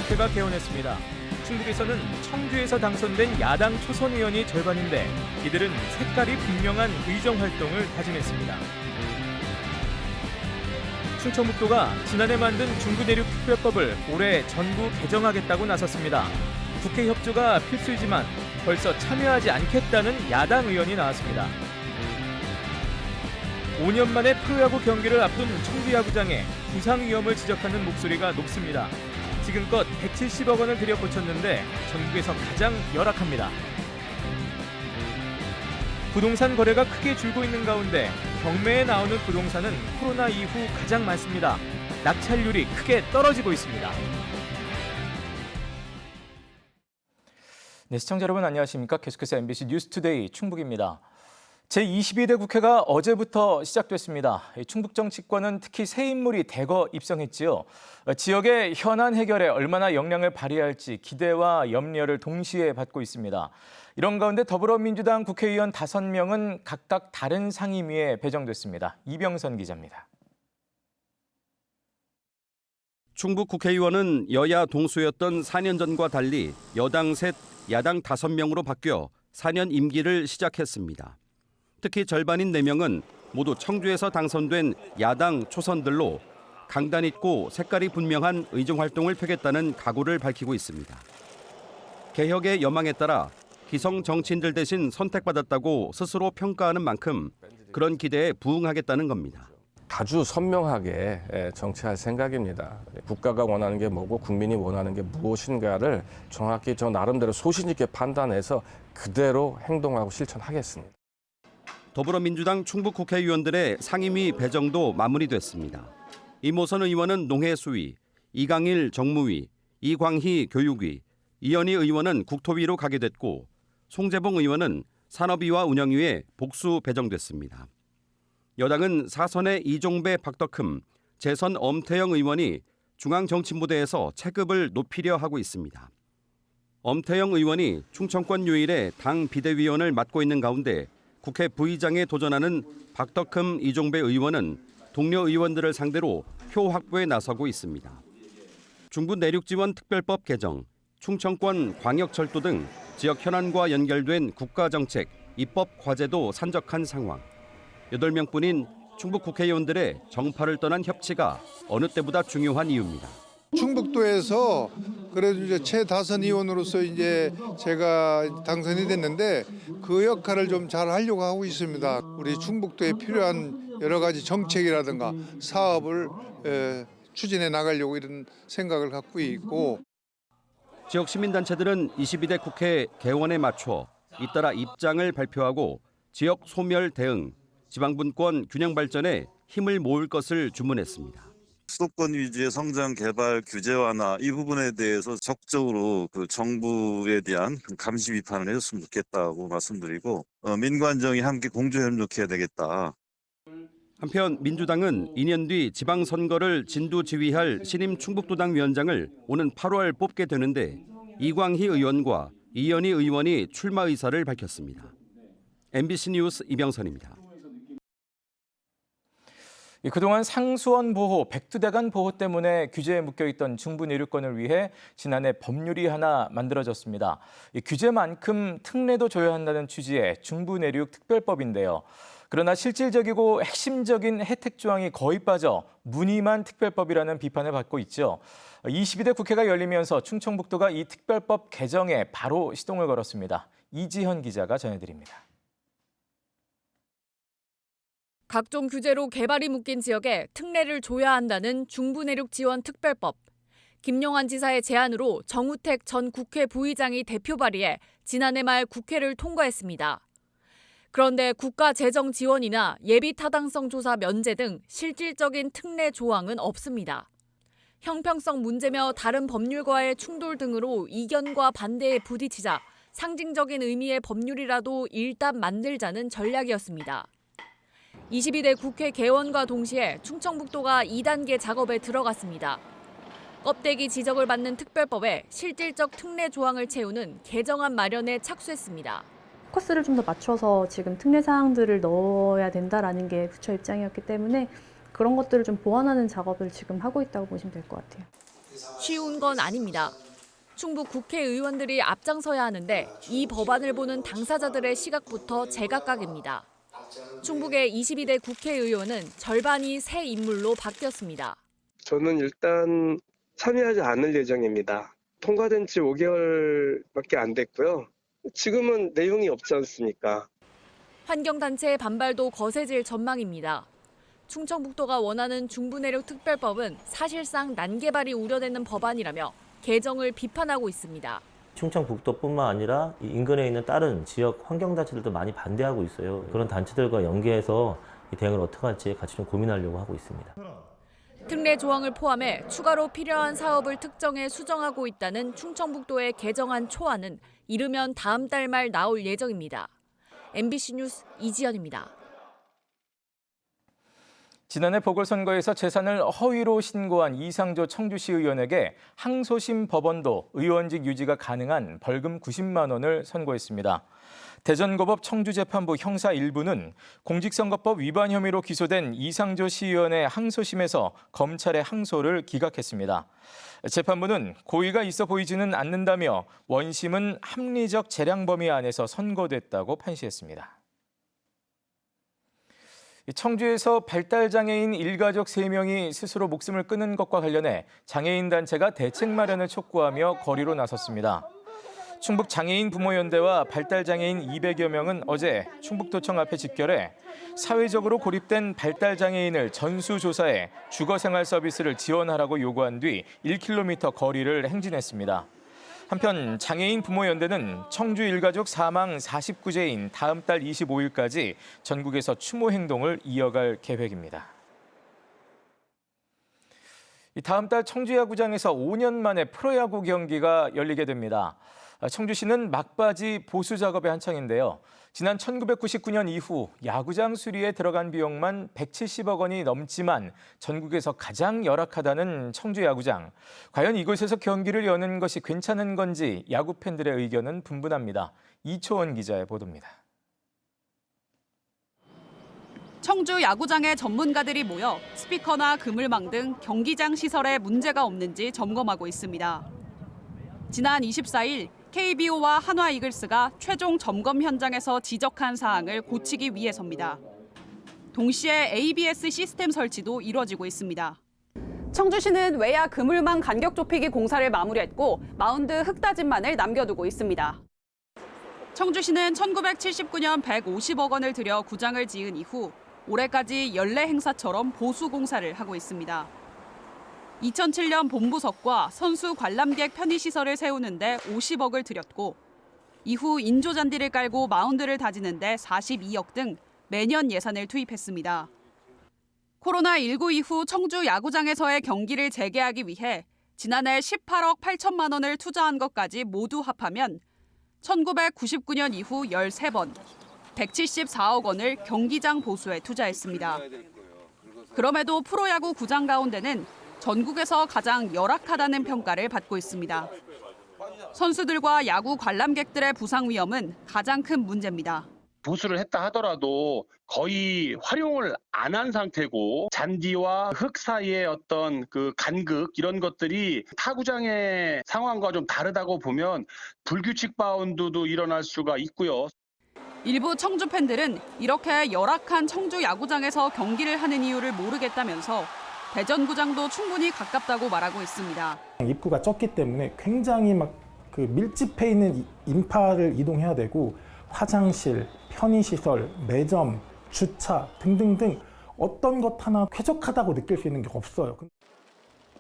국회가 개원했습니다. 충북에서는 청주에서 당선된 야당 초선 의원이 절반인데 이들은 색깔이 분명한 의정 활동을 다짐했습니다. 충청북도가 지난해 만든 중부내륙특별법을 올해 전부 개정하겠다고 나섰습니다. 국회 협조가 필수이지만 벌써 참여하지 않겠다는 야당 의원이 나왔습니다. 5년 만에 프로야구 경기를 앞둔 청주 야구장에 부상 위험을 지적하는 목소리가 높습니다. 지금껏 170억 원을 들여 고쳤는데 전국에서 가장 열악합니다. 부동산 거래가 크게 줄고 있는 가운데 경매에 나오는 부동산은 코로나 이후 가장 많습니다. 낙찰률이 크게 떨어지고 있습니다. 네, 시청자 여러분 안녕하십니까? 계속해서 MBC 뉴스투데이 충북입니다. 제22대 국회가 어제부터 시작됐습니다. 충북 정치권은 특히 새 인물이 대거 입성했지요. 지역의 현안 해결에 얼마나 역량을 발휘할지 기대와 염려를 동시에 받고 있습니다. 이런 가운데 더불어민주당 국회의원 5명은 각각 다른 상임위에 배정됐습니다. 이병선 기자입니다. 충북 국회의원은 여야 동수였던 4년 전과 달리 여당 셋, 야당 5명으로 바뀌어 4년 임기를 시작했습니다. 특히 절반인 4명은 모두 청주에서 당선된 야당 초선들로 강단 있고 색깔이 분명한 의정 활동을 펴겠다는 각오를 밝히고 있습니다. 개혁의 여망에 따라 기성 정치인들 대신 선택받았다고 스스로 평가하는 만큼 그런 기대에 부응하겠다는 겁니다. 아주 선명하게 정치할 생각입니다. 국가가 원하는 게 뭐고 국민이 원하는 게 무엇인가를 정확히 저 나름대로 소신 있게 판단해서 그대로 행동하고 실천하겠습니다. 더불어민주당 충북 국회의원들의 상임위 배정도 마무리됐습니다. 이모선 의원은 농해수위, 이강일 정무위, 이광희 교육위, 이현희 의원은 국토위로 가게 됐고 송재봉 의원은 산업위와 운영위에 복수 배정됐습니다. 여당은 사선의 이종배 박덕흠, 재선 엄태영 의원이 중앙정치부대에서 체급을 높이려 하고 있습니다. 엄태영 의원이 충청권 유일의 당 비대위원을 맡고 있는 가운데 국회 부의장에 도전하는 박덕흠 이종배 의원은 동료 의원들을 상대로 표 확보에 나서고 있습니다. 중부 내륙 지원 특별법 개정, 충청권 광역철도 등 지역 현안과 연결된 국가정책, 입법 과제도 산적한 상황. 8명뿐인 충북 국회의원들의 정파를 떠난 협치가 어느 때보다 중요한 이유입니다. 충북도에서 그래도 이제 최다선 의원으로서 이제 제가 당선이 됐는데 그 역할을 좀 잘 하려고 하고 있습니다. 우리 충북도에 필요한 여러 가지 정책이라든가 사업을 추진해 나가려고 이런 생각을 갖고 있고. 지역 시민단체들은 22대 국회 개원에 맞춰 잇따라 입장을 발표하고 지역 소멸 대응, 지방분권 균형 발전에 힘을 모을 것을 주문했습니다. 수도권 위주의 성장 개발 규제 완화 이 부분에 대해서 적극적으로 그 정부에 대한 감시 비판을 해줬으면 좋겠다고 말씀드리고 민관정이 함께 공조 협력해야 되겠다. 한편 민주당은 2년 뒤 지방선거를 진두지휘할 신임 충북도당 위원장을 오는 8월 뽑게 되는데 이광희 의원과 이현희 의원이 출마 의사를 밝혔습니다. MBC 뉴스 이병선입니다. 그동안 상수원 보호, 백두대간 보호 때문에 규제에 묶여있던 중부 내륙권을 위해 지난해 법률이 하나 만들어졌습니다. 규제만큼 특례도 줘야 한다는 취지의 중부 내륙 특별법인데요. 그러나 실질적이고 핵심적인 혜택 조항이 거의 빠져 무늬만 특별법이라는 비판을 받고 있죠. 22대 국회가 열리면서 충청북도가 이 특별법 개정에 바로 시동을 걸었습니다. 이지현 기자가 전해드립니다. 각종 규제로 개발이 묶인 지역에 특례를 줘야 한다는 중부내륙 지원 특별법. 김용환 지사의 제안으로 정우택 전 국회 부의장이 대표 발의해 지난해 말 국회를 통과했습니다. 그런데 국가 재정 지원이나 예비 타당성 조사 면제 등 실질적인 특례 조항은 없습니다. 형평성 문제며 다른 법률과의 충돌 등으로 이견과 반대에 부딪히자 상징적인 의미의 법률이라도 일단 만들자는 전략이었습니다. 22대 국회 개원과 동시에 충청북도가 2단계 작업에 들어갔습니다. 껍데기 지적을 받는 특별법에 실질적 특례 조항을 채우는 개정안 마련에 착수했습니다. 코스를 좀 더 맞춰서 지금 특례 사항들을 넣어야 된다라는 게 부처 입장이었기 때문에 그런 것들을 좀 보완하는 작업을 지금 하고 있다고 보시면 될 것 같아요. 쉬운 건 아닙니다. 충북 국회의원들이 앞장서야 하는데 이 법안을 보는 당사자들의 시각부터 제각각입니다. 충북의 22대 국회의원은 절반이 새 인물로 바뀌었습니다. 저는 일단 참여하지 않을 예정입니다. 통과된 지 5개월밖에 안 됐고요. 지금은 내용이 없지 않습니까? 환경단체의 반발도 거세질 전망입니다. 충청북도가 원하는 중부내륙 특별법은 사실상 난개발이 우려되는 법안이라며 개정을 비판하고 있습니다. 충청북도뿐만 아니라 인근에 있는 다른 지역 환경단체들도 많이 반대하고 있어요. 그런 단체들과 연계해서 이 대응을 어떻게 할지 같이 좀 고민하려고 하고 있습니다. 특례 조항을 포함해 추가로 필요한 사업을 특정해 수정하고 있다는 충청북도의 개정안 초안은 이르면 다음 달 말 나올 예정입니다. MBC 뉴스 이지연입니다. 지난해 보궐선거에서 재산을 허위로 신고한 이상조 청주시 의원에게 항소심 법원도 의원직 유지가 가능한 벌금 90만 원을 선고했습니다. 대전고법 청주재판부 형사 1부는 공직선거법 위반 혐의로 기소된 이상조 시의원의 항소심에서 검찰의 항소를 기각했습니다. 재판부는 고의가 있어 보이지는 않는다며 원심은 합리적 재량 범위 안에서 선고됐다고 판시했습니다. 청주에서 발달장애인 일가족 3명이 스스로 목숨을 끊은 것과 관련해 장애인 단체가 대책 마련을 촉구하며 거리로 나섰습니다. 충북장애인 부모연대와 발달장애인 200여 명은 어제 충북도청 앞에 집결해 사회적으로 고립된 발달장애인을 전수조사해 주거생활 서비스를 지원하라고 요구한 뒤 1km 거리를 행진했습니다. 한편 장애인 부모연대는 청주 일가족 사망 49제인 다음 달 25일까지 전국에서 추모 행동을 이어갈 계획입니다. 다음 달 청주야구장에서 5년 만에 프로야구 경기가 열리게 됩니다. 청주시는 막바지 보수 작업에 한창인데요. 지난 1999년 이후 야구장 수리에 들어간 비용만 170억 원이 넘지만 전국에서 가장 열악하다는 청주 야구장. 과연 이곳에서 경기를 여는 것이 괜찮은 건지 야구 팬들의 의견은 분분합니다. 이초원 기자의 보도입니다. 청주 야구장에 전문가들이 모여 스피커나 그물망 등 경기장 시설에 문제가 없는지 점검하고 있습니다. 지난 24일 KBO와 한화 이글스가 최종 점검 현장에서 지적한 사항을 고치기 위해서입니다. 동시에 ABS 시스템 설치도 이루어지고 있습니다. 청주시는 외야 그물망 간격 좁히기 공사를 마무리했고 마운드 흙다짐만을 남겨두고 있습니다. 청주시는 1979년 150억 원을 들여 구장을 지은 이후 올해까지 연례 행사처럼 보수 공사를 하고 있습니다. 2007년 본부석과 선수 관람객 편의시설을 세우는데 50억을 들였고 이후 인조잔디를 깔고 마운드를 다지는데 42억 등 매년 예산을 투입했습니다. 코로나19 이후 청주 야구장에서의 경기를 재개하기 위해 지난해 18억 8천만 원을 투자한 것까지 모두 합하면 1999년 이후 13번, 174억 원을 경기장 보수에 투자했습니다. 그럼에도 프로야구 구장 가운데는 전국에서 가장 열악하다는 평가를 받고 있습니다. 선수들과 야구 관람객들의 부상 위험은 가장 큰 문제입니다. 보수를 했다 하더라도 거의 활용을 안 한 상태고 잔디와 흙 사이의 어떤 그 간극 이런 것들이 타구장의 상황과 좀 다르다고 보면 불규칙 바운드도 일어날 수가 있고요. 일부 청주 팬들은 이렇게 열악한 청주 야구장에서 경기를 하는 이유를 모르겠다면서 대전구장도 충분히 가깝다고 말하고 있습니다. 입구가 좁기 때문에 굉장히 그 밀집해 있는 인파를 이동해야 되고 화장실, 편의시설, 매점, 주차 등등등 어떤 것 하나 쾌적하다고 느낄 수 있는 게 없어요.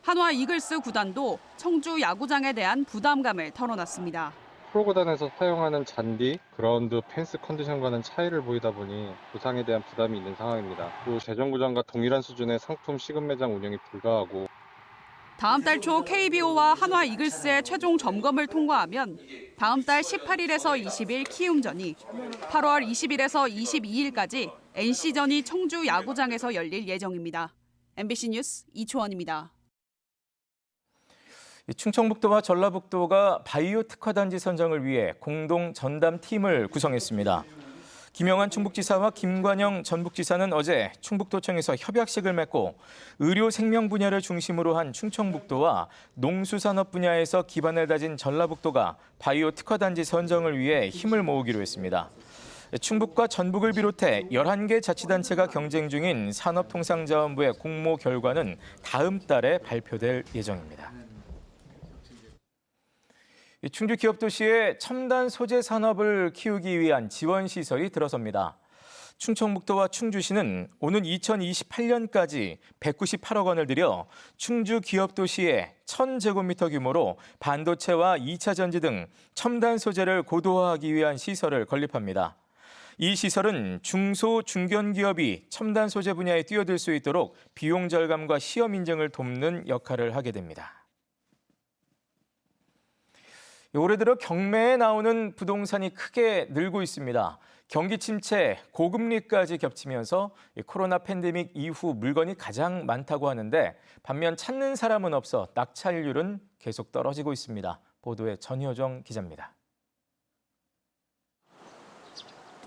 한화 이글스 구단도 청주 야구장에 대한 부담감을 털어놨습니다. 프로구단에서 사용하는 잔디, 그라운드, 펜스 컨디션과는 차이를 보이다 보니 부상에 대한 부담이 있는 상황입니다. 또 대전구장과 동일한 수준의 상품 시급 매장 운영이 불가하고 다음 달 초 KBO와 한화 이글스의 최종 점검을 통과하면 다음 달 18일에서 20일 키움전이, 8월 20일에서 22일까지 NC전이 청주 야구장에서 열릴 예정입니다. MBC 뉴스 이초원입니다. 충청북도와 전라북도가 바이오 특화단지 선정을 위해 공동 전담팀을 구성했습니다. 김영환 충북지사와 김관영 전북지사는 어제 충북도청에서 협약식을 맺고 의료 생명 분야를 중심으로 한 충청북도와 농수산업 분야에서 기반을 다진 전라북도가 바이오 특화단지 선정을 위해 힘을 모으기로 했습니다. 충북과 전북을 비롯해 11개 자치단체가 경쟁 중인 산업통상자원부의 공모 결과는 다음 달에 발표될 예정입니다. 충주 기업도시에 첨단 소재 산업을 키우기 위한 지원 시설이 들어섭니다. 충청북도와 충주시는 오는 2028년까지 198억 원을 들여 충주 기업도시에 1000제곱미터 규모로 반도체와 2차 전지 등 첨단 소재를 고도화하기 위한 시설을 건립합니다. 이 시설은 중소, 중견기업이 첨단 소재 분야에 뛰어들 수 있도록 비용 절감과 시험 인증을 돕는 역할을 하게 됩니다. 올해 들어 경매에 나오는 부동산이 크게 늘고 있습니다. 경기 침체, 고금리까지 겹치면서 코로나 팬데믹 이후 물건이 가장 많다고 하는데 반면 찾는 사람은 없어 낙찰률은 계속 떨어지고 있습니다. 보도에 전효정 기자입니다.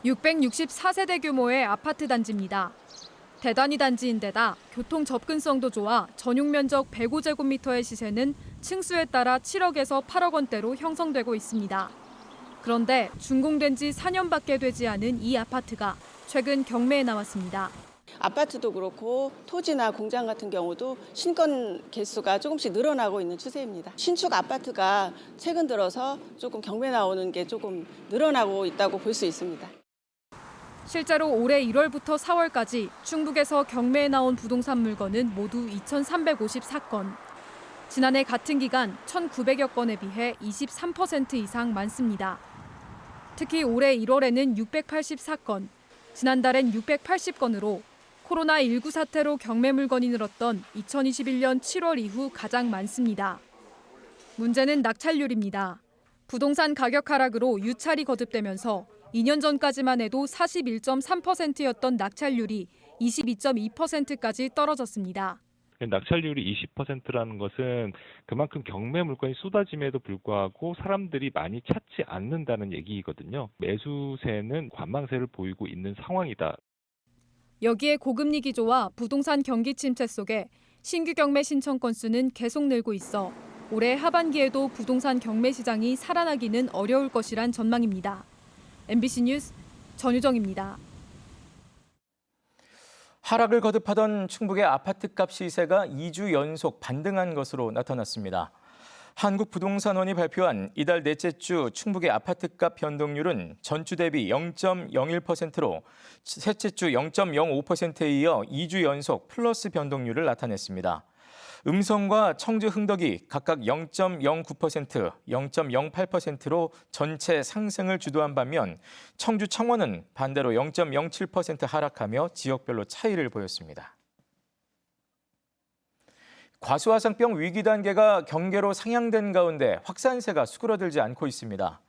664세대 규모의 아파트 단지입니다. 대단위 단지인데다 교통 접근성도 좋아 전용 면적 105제곱미터의 시세는 층수에 따라 7억에서 8억 원대로 형성되고 있습니다. 그런데 준공된 지 4년밖에 되지 않은 이 아파트가 최근 경매에 나왔습니다. 아파트도 그렇고 토지나 공장 같은 경우도 신건 개수가 조금씩 늘어나고 있는 추세입니다. 신축 아파트가 최근 들어서 조금 경매 나오는 게 조금 늘어나고 있다고 볼 수 있습니다. 실제로 올해 1월부터 4월까지 충북에서 경매에 나온 부동산 물건은 모두 2,354건. 지난해 같은 기간 1,900여 건에 비해 23% 이상 많습니다. 특히 올해 1월에는 684건, 지난달엔 680건으로 코로나19 사태로 경매 물건이 늘었던 2021년 7월 이후 가장 많습니다. 문제는 낙찰률입니다. 부동산 가격 하락으로 유찰이 거듭되면서 2년 전까지만 해도 41.3%였던 낙찰률이 22.2%까지 떨어졌습니다. 낙찰률이 20%라는 것은 그만큼 경매 물건이 쏟아짐에도 불구하고 사람들이 많이 찾지 않는다는 얘기거든요. 매수세는 관망세를 보이고 있는 상황이다. 여기에 고금리 기조와 부동산 경기 침체 속에 신규 경매 신청 건수는 계속 늘고 있어 올해 하반기에도 부동산 경매 시장이 살아나기는 어려울 것이란 전망입니다. MBC 뉴스 전유정입니다. 하락을 거듭하던 충북의 아파트값 시세가 2주 연속 반등한 것으로 나타났습니다. 한국부동산원이 발표한 이달 넷째 주 충북의 아파트값 변동률은 전주 대비 0.01%로 셋째 주 0.05%에 이어 2주 연속 플러스 변동률을 나타냈습니다. 음성과 청주 흥덕이 각각 0.09%, 0.08%로 전체 상승을 주도한 반면 청주 청원은 반대로 0.07% 하락하며 지역별로 차이를 보였습니다. 과수화상병 위기 단계가 경계로 상향된 가운데 확산세가 수그러들지 않고 있습니다.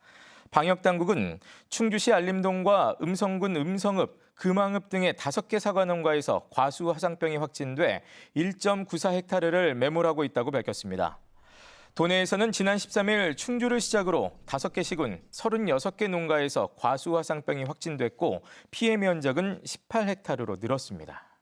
방역당국은 충주시 알림동과 음성군 음성읍, 금왕읍 등의 5개 사과농가에서 과수화상병이 확진돼 1.94헥타르를 매몰하고 있다고 밝혔습니다. 도내에서는 지난 13일 충주를 시작으로 5개 시군 36개 농가에서 과수화상병이 확진됐고 피해 면적은 18헥타르로 늘었습니다.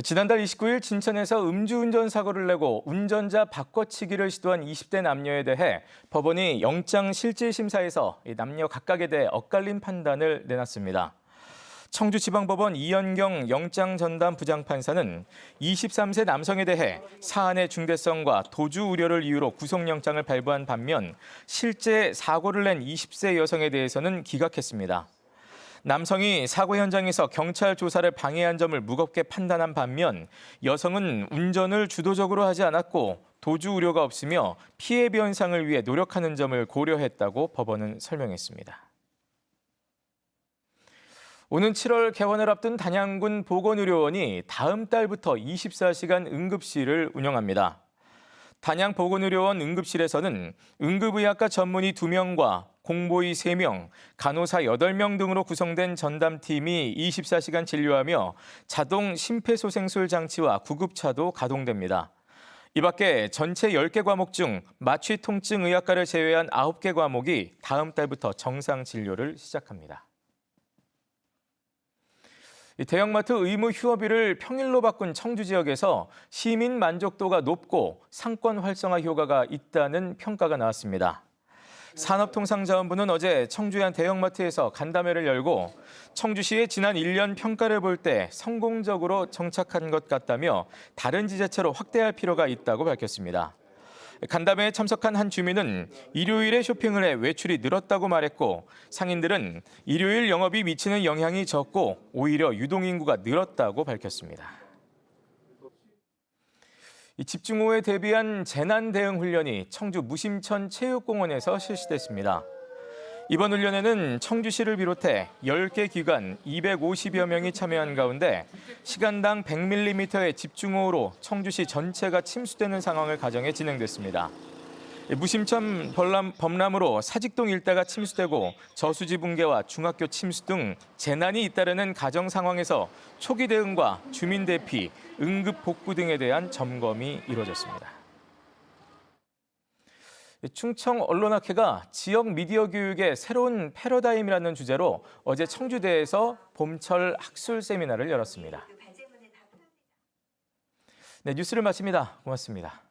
지난달 29일 진천에서 음주운전 사고를 내고 운전자 바꿔치기를 시도한 20대 남녀에 대해 법원이 영장 실질심사에서 남녀 각각에 대해 엇갈린 판단을 내놨습니다. 청주지방법원 이연경 영장전담 부장판사는 23세 남성에 대해 사안의 중대성과 도주 우려를 이유로 구속영장을 발부한 반면 실제 사고를 낸 20세 여성에 대해서는 기각했습니다. 남성이 사고 현장에서 경찰 조사를 방해한 점을 무겁게 판단한 반면 여성은 운전을 주도적으로 하지 않았고 도주 우려가 없으며 피해 변상을 위해 노력하는 점을 고려했다고 법원은 설명했습니다. 오는 7월 개원을 앞둔 단양군 보건의료원이 다음 달부터 24시간 응급실을 운영합니다. 단양 보건의료원 응급실에서는 응급의학과 전문의 2명과 공보의 3명, 간호사 8명 등으로 구성된 전담팀이 24시간 진료하며 자동 심폐소생술 장치와 구급차도 가동됩니다. 이 밖에 전체 10개 과목 중 마취통증의학과를 제외한 9개 과목이 다음 달부터 정상 진료를 시작합니다. 대형마트 의무 휴업일을 평일로 바꾼 청주 지역에서 시민 만족도가 높고 상권 활성화 효과가 있다는 평가가 나왔습니다. 산업통상자원부는 어제 청주의 한 대형마트에서 간담회를 열고 청주시의 지난 1년 평가를 볼 때 성공적으로 정착한 것 같다며 다른 지자체로 확대할 필요가 있다고 밝혔습니다. 간담회에 참석한 한 주민은 일요일에 쇼핑을 해 외출이 늘었다고 말했고 상인들은 일요일 영업이 미치는 영향이 적고 오히려 유동인구가 늘었다고 밝혔습니다. 집중호우에 대비한 재난 대응 훈련이 청주 무심천 체육공원에서 실시됐습니다. 이번 훈련에는 청주시를 비롯해 10개 기관 250여 명이 참여한 가운데 시간당 100mm의 집중호우로 청주시 전체가 침수되는 상황을 가정해 진행됐습니다. 무심천 범람으로 사직동 일대가 침수되고 저수지 붕괴와 중학교 침수 등 재난이 잇따르는 가정 상황에서 초기 대응과 주민 대피, 응급 복구 등에 대한 점검이 이루어졌습니다. 충청 언론학회가 지역 미디어 교육의 새로운 패러다임이라는 주제로 어제 청주대에서 봄철 학술 세미나를 열었습니다. 네, 뉴스를 마칩니다. 고맙습니다.